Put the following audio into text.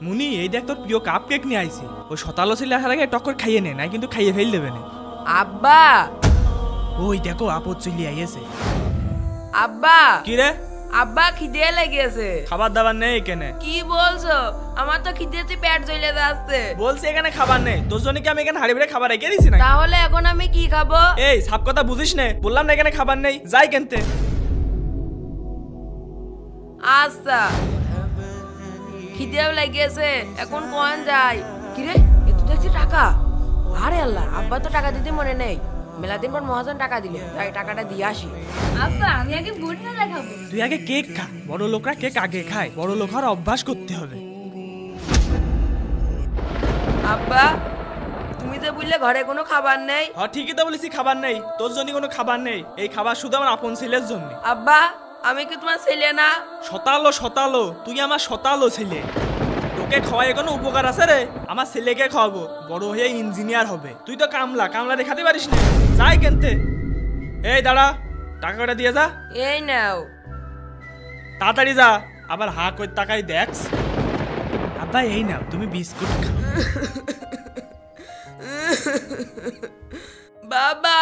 মুনি এই দেখ তোর প্রিয় কাপ কেক নিয়ে আইছি। ওই শতালো ছেলে আসার আগে টক্কর খাইয়ে নে, নাই কিন্তু খাইয়ে ফেল দেবে না। আব্বা ওই দেখো আপদ চলি আইয়েছে। আব্বা কি রে? আব্বা খিদে লেগেছে। খাবার দাবার নেই এখানে। কি বলছো? আমার তো খিদেতে পেট জ্বলে যাচ্ছে। বলছি এখানে খাবার নেই, তোর জন্য কি আমি এখানে হাড়ি বেড়ে খাবার রেখে দিছি না? তাহলে এখন আমি কি খাবো? এই সব কথা বুঝিস না, বললাম না এখানে খাবার নেই, যাই কেনতে। আচ্ছা খিদেও লেগেছে, এখন কোন যাই? কিরে এত দেখছি টাকা। আরে আল্লাহ, আব্বা তো টাকা দিতে মনে নেই। মেলা দিন পর মহাজন টাকা দিল, তাই টাকাটা দিয়ে আসি। আব্বা আমি আগে বুট না দেখাবো। তুই আগে কেক খা, বড় লোকরা কেক আগে খায়, বড় লোক হওয়ার অভ্যাস করতে হবে। আব্বা তুমি তো বললে ঘরে কোনো খাবার নেই। হ্যাঁ ঠিকই তো বলেছি, খাবার নেই, তোর জন্য কোনো খাবার নেই। এই খাবার শুধু আমার আপন ছেলের জন্য। আব্বা আমি কি তোমার ছেলে না? শতালো শতালো, তুই আমার শতালো ছেলে। তোকে খাওয়াই কোনো উপকার আছে রে? আমার ছেলেকে খাওয়াবো, বড় হয়ে ইঞ্জিনিয়ার হবে। তুই তো কামলা, কামলা দেখাতে পারিস না, যাই কেনতে। এই দাঁড়া, টাকাটা দিয়ে যা। এই নাও। তাড়াতাড়ি যা, আবার হা করে তাকাই দেখস। আব্বা এই নাও, তুমি বিস্কুট খাও। বাবা